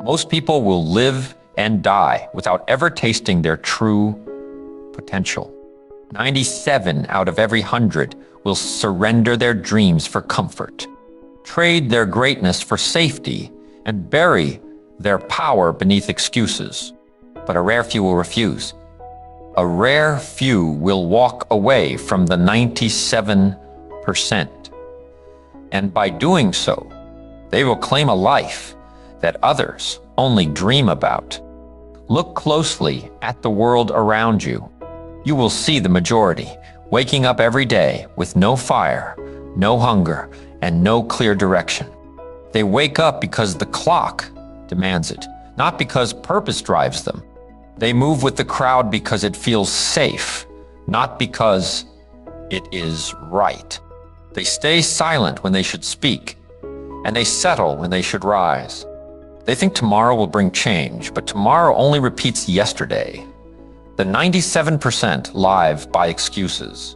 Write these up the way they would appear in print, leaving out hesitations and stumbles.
Most people will live and die without ever tasting their true potential. 97 out of every 100 will surrender their dreams for comfort, trade their greatness for safety, and bury their power beneath excuses. But a rare few will refuse. A rare few will walk away from the 97%. And by doing so, they will claim a life that others only dream about. Look closely at the world around you. You will see the majority waking up every day with no fire, no hunger, and no clear direction. They wake up because the clock demands it, not because purpose drives them. They move with the crowd because it feels safe, not because it is right. They stay silent when they should speak, and they settle when they should rise. They think tomorrow will bring change, but tomorrow only repeats yesterday. The 97% live by excuses.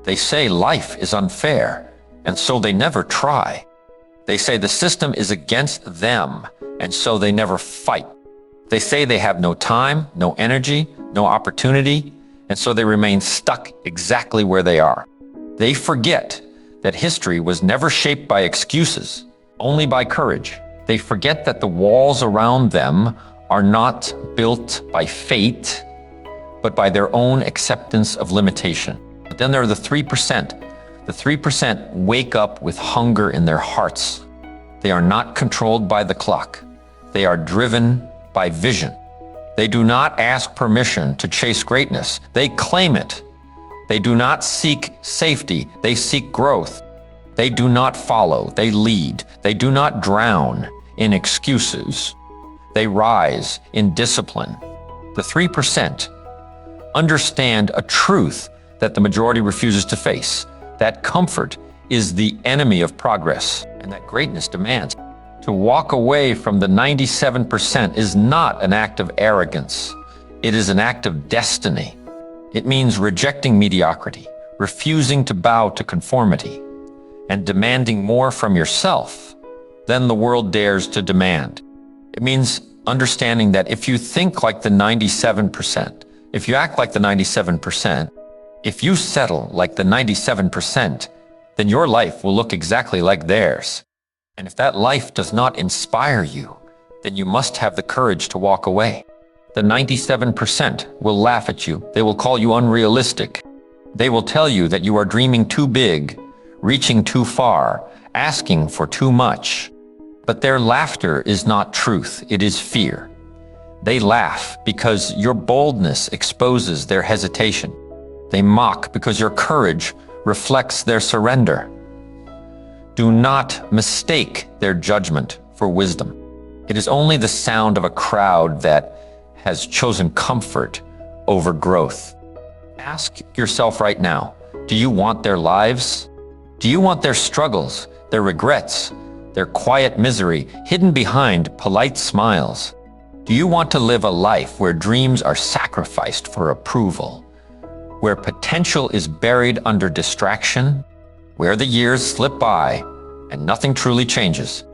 They say life is unfair, and so they never try. They say the system is against them, and so they never fight. They say they have no time, no energy, no opportunity, and so they remain stuck exactly where they are. They forget that history was never shaped by excuses, only by courage. They forget that the walls around them are not built by fate, but by their own acceptance of limitation. But then there are the 3%. The 3% wake up with hunger in their hearts. They are not controlled by the clock. They are driven by vision. They do not ask permission to chase greatness. They claim it. They do not seek safety. They seek growth. They do not follow. They lead. They do not drown in excuses. They rise in discipline. The 3% understand a truth that the majority refuses to face, that comfort is the enemy of progress, and that greatness demands. To walk away from the 97% is not an act of arrogance. It is an act of destiny. It means rejecting mediocrity, refusing to bow to conformity, and demanding more from yourself than the world dares to demand. It means understanding that if you think like the 97%, if you act like the 97%, if you settle like the 97%, then your life will look exactly like theirs. And if that life does not inspire you, then you must have the courage to walk away. The 97% will laugh at you. They will call you unrealistic. They will tell you that you are dreaming too big, reaching too far, asking for too much. But their laughter is not truth, it is fear. They laugh because your boldness exposes their hesitation. They mock because your courage reflects their surrender. Do not mistake their judgment for wisdom. It is only the sound of a crowd that has chosen comfort over growth. Ask yourself right now, do you want their lives? Do you want their struggles, their regrets, their quiet misery hidden behind polite smiles? Do you want to live a life where dreams are sacrificed for approval, where potential is buried under distraction, where the years slip by and nothing truly changes?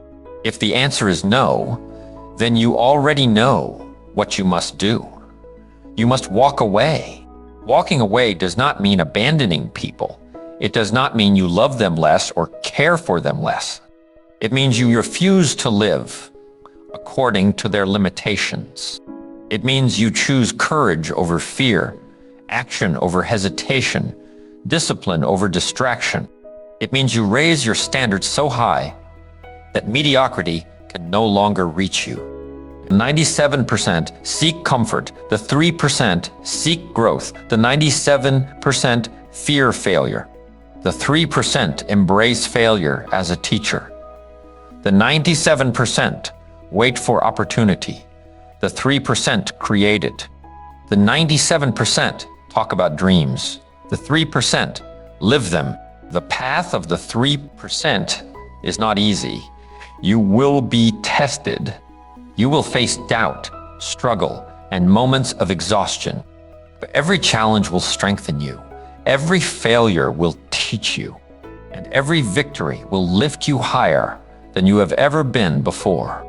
If the answer is no, then you already know what you must do. You must walk away. Walking away does not mean abandoning people. It does not mean you love them less or care for them less. It means you refuse to live according to their limitations. It means you choose courage over fear, action over hesitation, discipline over distraction. It means you raise your standards so high that mediocrity can no longer reach you. 97% seek comfort, the 3% seek growth, the 97% fear failure, the 3% embrace failure as a teacher, the 97% wait for opportunity, the 3% create it, the 97% talk about dreams, the 3% live them. The path of the 3% is not easy. You will be tested. You will face doubt, struggle, and moments of exhaustion. But every challenge will strengthen you. Every failure will teach you. And every victory will lift you higher than you have ever been before.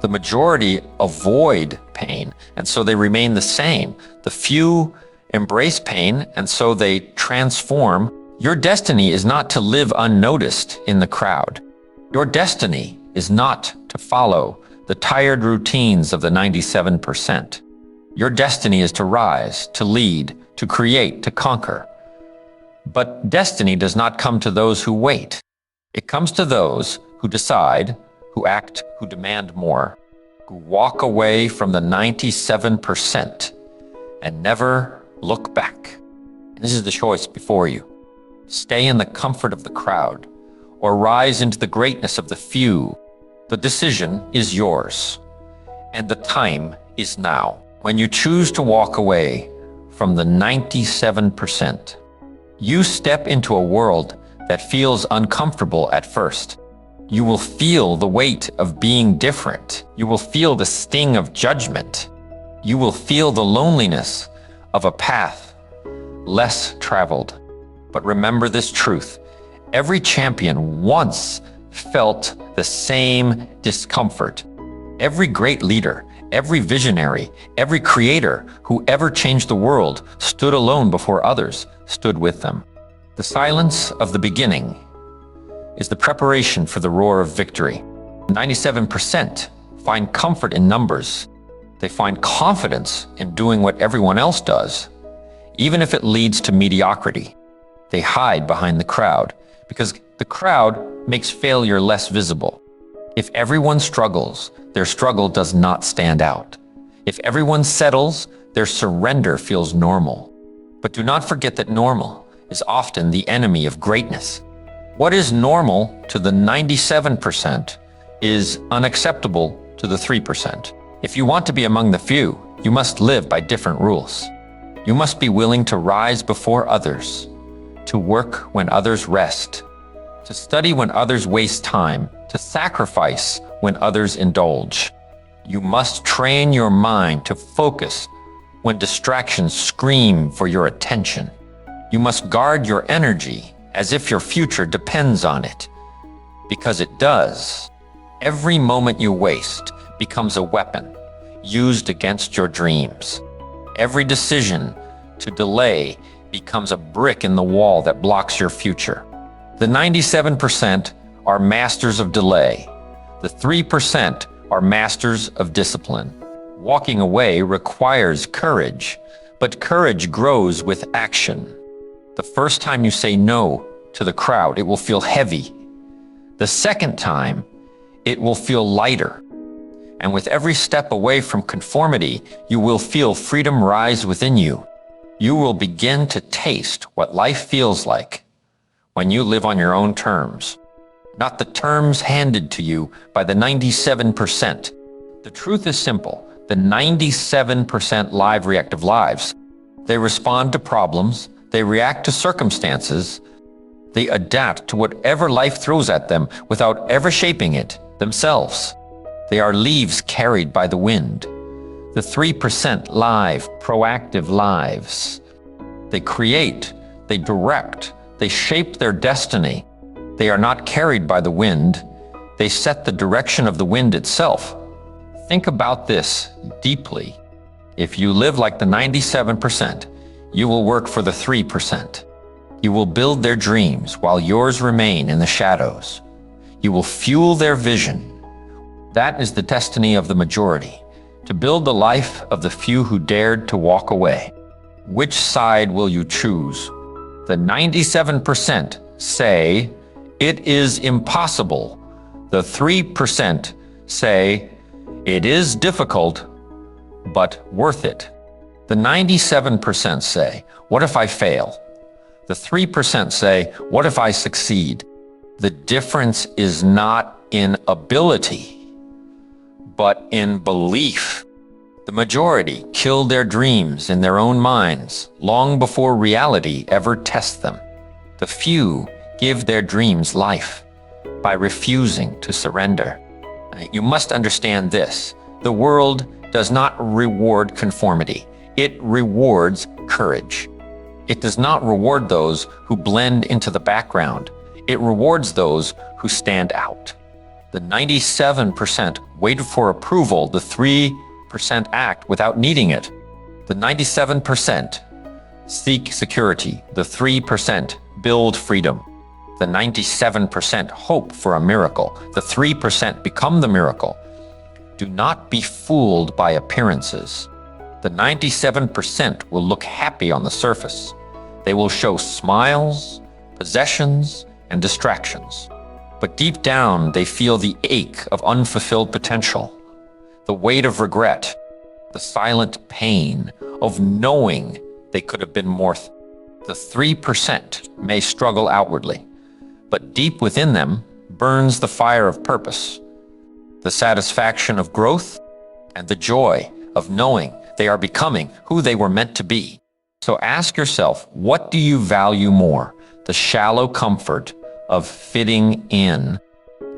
The majority avoid pain, and so they remain the same. The few embrace pain, and so they transform. Your destiny is not to live unnoticed in the crowd. Your destiny is not to follow the tired routines of the 97%. Your destiny is to rise, to lead, to create, to conquer. But destiny does not come to those who wait. It comes to those who decide, who act, who demand more, who walk away from the 97% and never look back. This is the choice before you. Stay in the comfort of the crowd or rise into the greatness of the few. The decision is yours, and the time is now. When you choose to walk away from the 97%, you step into a world that feels uncomfortable at first. You will feel the weight of being different. You will feel the sting of judgment. You will feel the loneliness of a path less traveled. But remember this truth. Every champion once felt the same discomfort. Every great leader, every visionary, every creator who ever changed the world stood alone before others stood with them. The silence of the beginning is the preparation for the roar of victory. 97% find comfort in numbers. They find confidence in doing what everyone else does, even if it leads to mediocrity. They hide behind the crowd because the crowd makes failure less visible. If everyone struggles, their struggle does not stand out. If everyone settles, their surrender feels normal. But do not forget that normal is often the enemy of greatness. What is normal to the 97% is unacceptable to the 3%. If you want to be among the few, you must live by different rules. You must be willing to rise before others, to work when others rest, to study when others waste time, to sacrifice when others indulge. You must train your mind to focus when distractions scream for your attention. You must guard your energy as if your future depends on it, because it does. Every moment you waste becomes a weapon used against your dreams. Every decision to delay becomes a brick in the wall that blocks your future. The 97% are masters of delay. The 3% are masters of discipline. Walking away requires courage, but courage grows with action. The first time you say no to the crowd, it will feel heavy. The second time, it will feel lighter. And with every step away from conformity, you will feel freedom rise within you. You will begin to taste what life feels like when you live on your own terms, not the terms handed to you by the 97%. The truth is simple. The 97% live reactive lives. They respond to problems, they react to circumstances, they adapt to whatever life throws at them without ever shaping it themselves. They are leaves carried by the wind. The 3% live, proactive lives. They create, they direct, they shape their destiny. They are not carried by the wind. They set the direction of the wind itself. Think about this deeply. If you live like the 97%, you will work for the 3%. You will build their dreams while yours remain in the shadows. You will fuel their vision. That is the destiny of the majority, to build the life of the few who dared to walk away. Which side will you choose? The 97% say, it is impossible. The 3% say, it is difficult, but worth it. The 97% say, what if I fail? The 3% say, what if I succeed? The difference is not in ability, but in belief. The majority kill their dreams in their own minds long before reality ever tests them. The few give their dreams life by refusing to surrender. You must understand this. The world does not reward conformity. It rewards courage. It does not reward those who blend into the background. It rewards those who stand out. The 97% wait for approval, the 3% act without needing it. The 97% seek security, the 3% build freedom. The 97% hope for a miracle, the 3% become the miracle. Do not be fooled by appearances. The 97% will look happy on the surface. They will show smiles, possessions, and distractions. But deep down, they feel the ache of unfulfilled potential, the weight of regret, the silent pain of knowing they could have been more. The 3% may struggle outwardly, but deep within them burns the fire of purpose, the satisfaction of growth, and the joy of knowing they are becoming who they were meant to be. So ask yourself, what do you value more? The shallow comfort of fitting in,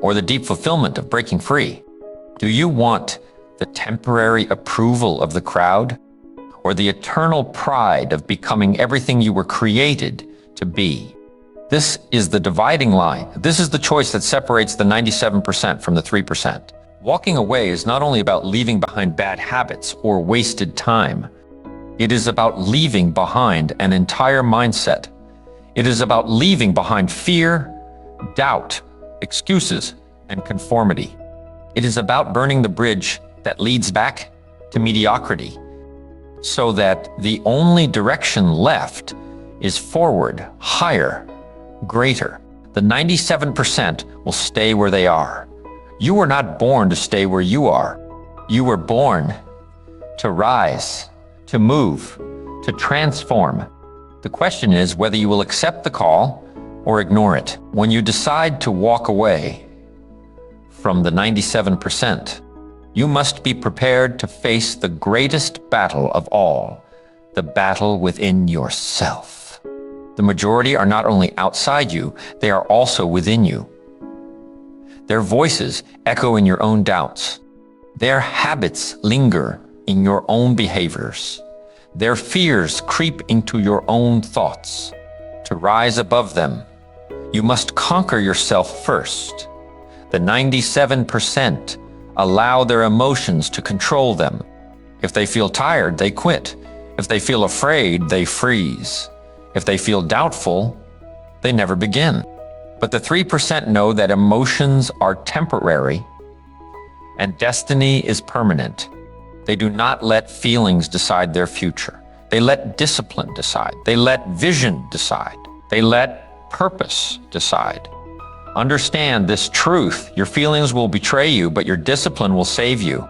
or the deep fulfillment of breaking free? Do you want the temporary approval of the crowd, or the eternal pride of becoming everything you were created to be? This is the dividing line. This is the choice that separates the 97% from the 3%. Walking away is not only about leaving behind bad habits or wasted time. It is about leaving behind an entire mindset. It is about leaving behind fear, doubt, excuses, and conformity. It is about burning the bridge that leads back to mediocrity, so that the only direction left is forward, higher, greater. The 97% will stay where they are. You were not born to stay where you are. You were born to rise, to move, to transform. The question is whether you will accept the call or ignore it. When you decide to walk away from the 97%, you must be prepared to face the greatest battle of all, the battle within yourself. The majority are not only outside you, they are also within you. Their voices echo in your own doubts. Their habits linger in your own behaviors. Their fears creep into your own thoughts. To rise above them, you must conquer yourself first. The 97% allow their emotions to control them. If they feel tired, they quit. If they feel afraid, they freeze. If they feel doubtful, they never begin. But the 3% know that emotions are temporary and destiny is permanent. They do not let feelings decide their future. They let discipline decide. They let vision decide. They let purpose decide. Understand this truth. Your feelings will betray you, but your discipline will save you.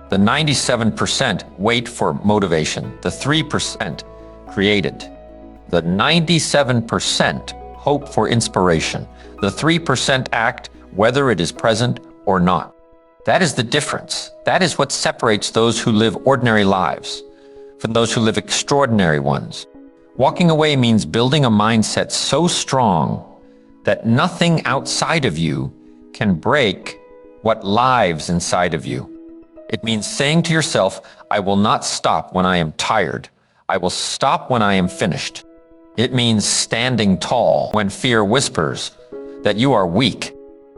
The 97% wait for motivation. The 3% create it. The 97% hope for inspiration. The 3% act whether it is present or not. That is the difference. That is what separates those who live ordinary lives from those who live extraordinary ones. Walking away means building a mindset so strong that nothing outside of you can break what lives inside of you. It means saying to yourself, I will not stop when I am tired. I will stop when I am finished. It means standing tall when fear whispers that you are weak.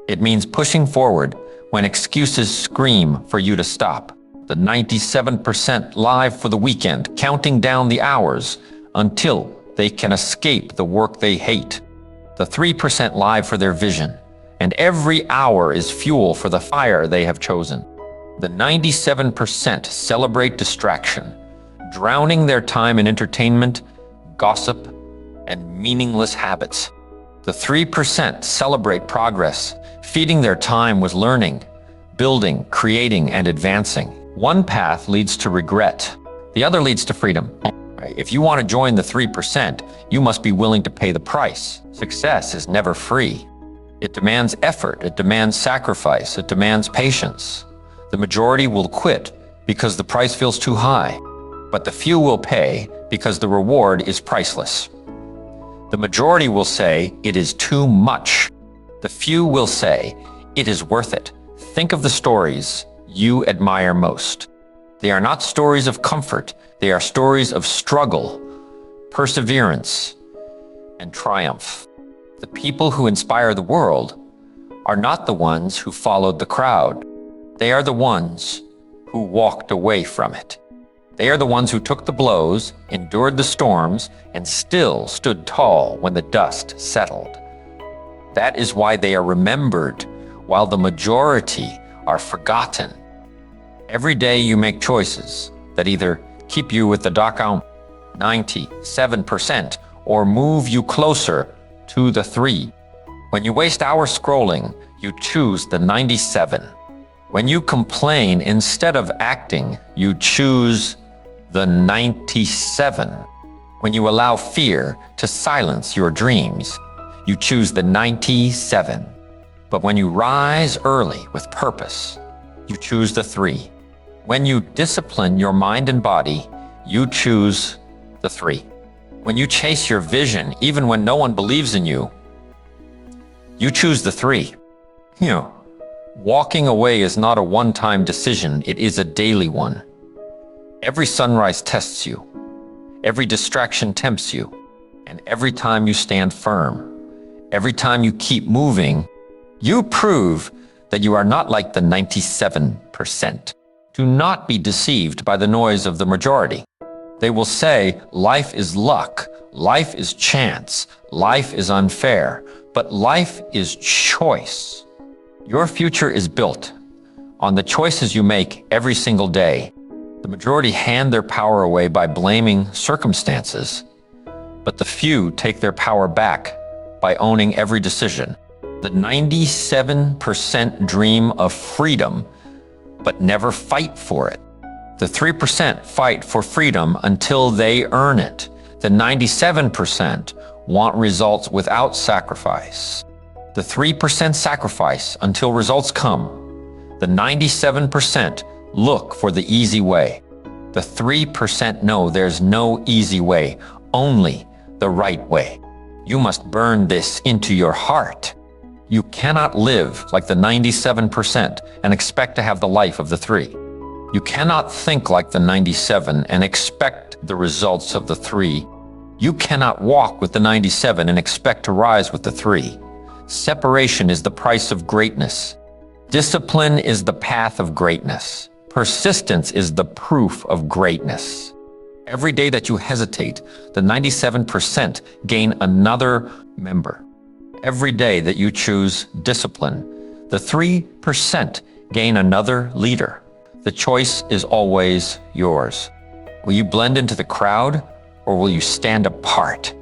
It means pushing forward when excuses scream for you to stop. The 97% live for the weekend, counting down the hours until they can escape the work they hate. The 3% live for their vision, and every hour is fuel for the fire they have chosen. The 97% celebrate distraction, drowning their time in entertainment, gossip, and meaningless habits. The 3% celebrate progress, feeding their time with learning, building, creating, and advancing. One path leads to regret. The other leads to freedom. If you want to join the 3%, you must be willing to pay the price. Success is never free. It demands effort. It demands sacrifice. It demands patience. The majority will quit because the price feels too high, but the few will pay because the reward is priceless. The majority will say it is too much. The few will say it is worth it. Think of the stories you admire most. They are not stories of comfort. They are stories of struggle, perseverance, and triumph. The people who inspire the world are not the ones who followed the crowd. They are the ones who walked away from it. They are the ones who took the blows, endured the storms, and still stood tall when the dust settled. That is why they are remembered, while the majority are forgotten. Every day you make choices that either keep you with the down 97% or move you closer to the 3. When you waste hours scrolling, you choose the 97. When you complain instead of acting, you choose the 97. When you allow fear to silence your dreams, you choose the 97. But when you rise early with purpose, you choose the 3. When you discipline your mind and body, you choose the 3. When you chase your vision, even when no one believes in you, you choose the 3. Walking away is not a one-time decision, it is a daily one. Every sunrise tests you, every distraction tempts you, and every time you stand firm, every time you keep moving, you prove that you are not like the 97%. Do not be deceived by the noise of the majority. They will say, life is luck, life is chance, life is unfair, but life is choice. Your future is built on the choices you make every single day. The majority hand their power away by blaming circumstances, but the few take their power back by owning every decision. The 97% dream of freedom, but never fight for it. The 3% fight for freedom until they earn it. The 97% want results without sacrifice. The 3% sacrifice until results come. The 97% look for the easy way. The 3% know there's no easy way, only the right way. You must burn this into your heart. You cannot live like the 97% and expect to have the life of the 3. You cannot think like the 97 and expect the results of the 3. You cannot walk with the 97 and expect to rise with the 3. Separation is the price of greatness. Discipline is the path of greatness. Persistence is the proof of greatness. Every day that you hesitate, the 97% gain another member. Every day that you choose discipline, the 3% gain another leader. The choice is always yours. Will you blend into the crowd, or will you stand apart?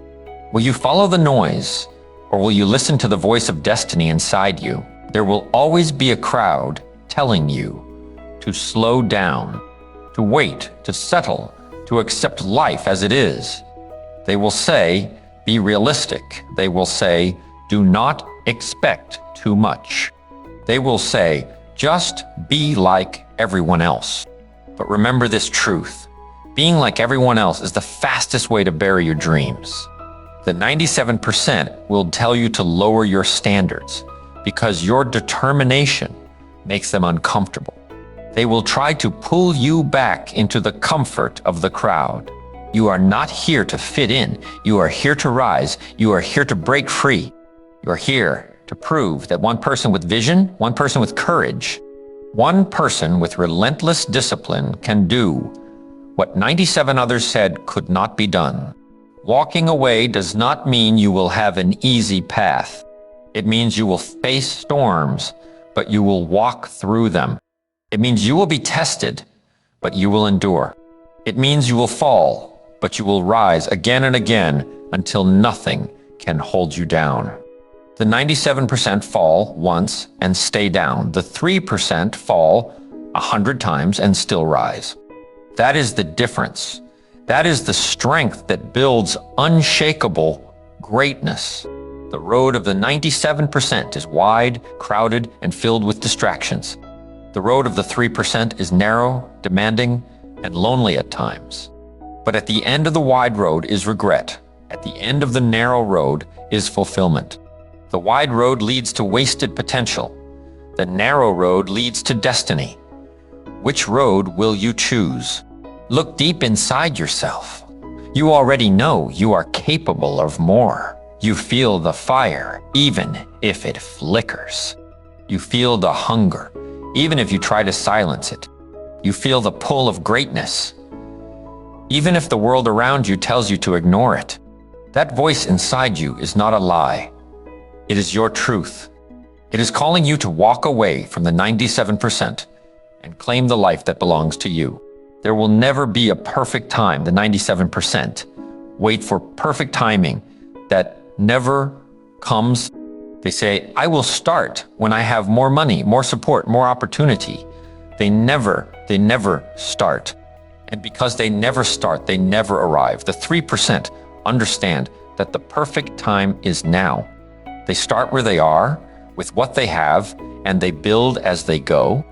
Will you follow the noise, or will you listen to the voice of destiny inside you? There will always be a crowd telling you to slow down, to wait, to settle, to accept life as it is. They will say, be realistic. They will say, do not expect too much. They will say, just be like everyone else. But remember this truth. Being like everyone else is the fastest way to bury your dreams. The 97% will tell you to lower your standards because your determination makes them uncomfortable. They will try to pull you back into the comfort of the crowd. You are not here to fit in. You are here to rise. You are here to break free. You are here to prove that one person with vision, one person with courage, one person with relentless discipline can do what 97 others said could not be done. Walking away does not mean you will have an easy path. It means you will face storms, but you will walk through them. It means you will be tested, but you will endure. It means you will fall, but you will rise again and again until nothing can hold you down. The 97% fall once and stay down. The 3% fall 100 times and still rise. That is the difference. That is the strength that builds unshakable greatness. The road of the 97% is wide, crowded, and filled with distractions. The road of the 3% is narrow, demanding, and lonely at times. But at the end of the wide road is regret. At the end of the narrow road is fulfillment. The wide road leads to wasted potential. The narrow road leads to destiny. Which road will you choose? Look deep inside yourself. You already know you are capable of more. You feel the fire, even if it flickers. You feel the hunger, even if you try to silence it. You feel the pull of greatness, even if the world around you tells you to ignore it. That voice inside you is not a lie. It is your truth. It is calling you to walk away from the 97% and claim the life that belongs to you. There will never be a perfect time, the 97%. Wait for perfect timing that never comes. They say, I will start when I have more money, more support, more opportunity. They never start. And because they never start, they never arrive. The 3% understand that the perfect time is now. They start where they are, with what they have, and they build as they go.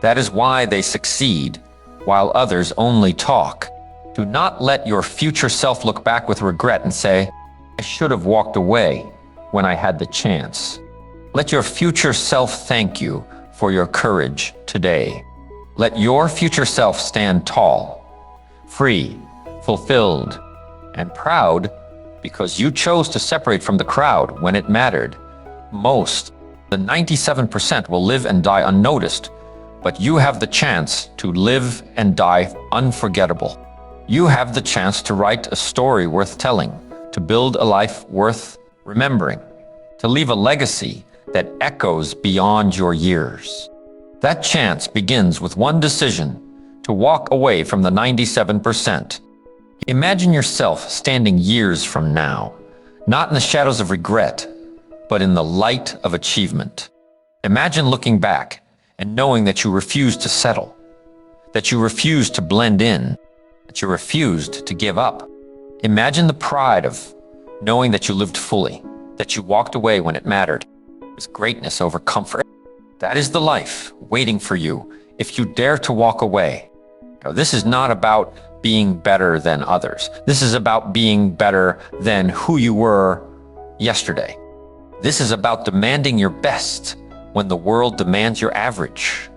That is why they succeed, while others only talk. Do not let your future self look back with regret and say, I should have walked away when I had the chance. Let your future self thank you for your courage today. Let your future self stand tall, free, fulfilled, and proud because you chose to separate from the crowd when it mattered most. The 97% will live and die unnoticed, but you have the chance to live and die unforgettable. You have the chance to write a story worth telling, to build a life worth remembering, to leave a legacy that echoes beyond your years. That chance begins with one decision: to walk away from the 97%. Imagine yourself standing years from now, not in the shadows of regret, but in the light of achievement. Imagine looking back and knowing that you refused to settle, that you refused to blend in, that you refused to give up. Imagine the pride of knowing that you lived fully, that you walked away when it mattered, with greatness over comfort. That is the life waiting for you if you dare to walk away. Now, this is not about being better than others. This is about being better than who you were yesterday. This is about demanding your best when the world demands your average.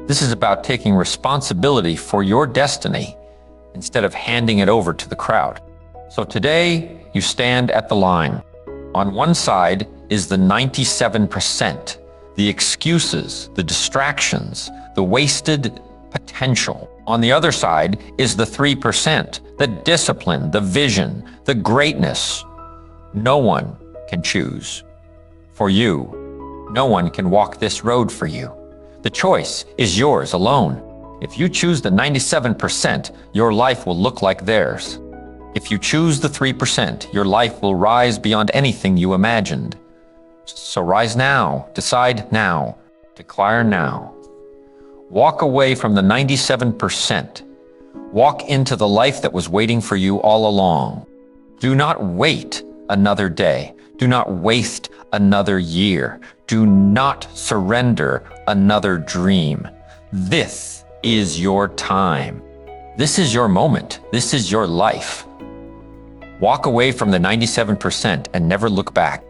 This is about taking responsibility for your destiny instead of handing it over to the crowd. So today, you stand at the line. On one side is the 97%, the excuses, the distractions, the wasted potential. On the other side is the 3%, the discipline, the vision, the greatness. No one can choose for you. No one can walk this road for you. The choice is yours alone. If you choose the 97%, your life will look like theirs. If you choose the 3%, your life will rise beyond anything you imagined. So rise now, decide now, declare now. Walk away from the 97%. Walk into the life that was waiting for you all along. Do not wait another day. Do not waste another year. Do not surrender another dream. This is your time. This is your moment. This is your life. Walk away from the 97% and never look back.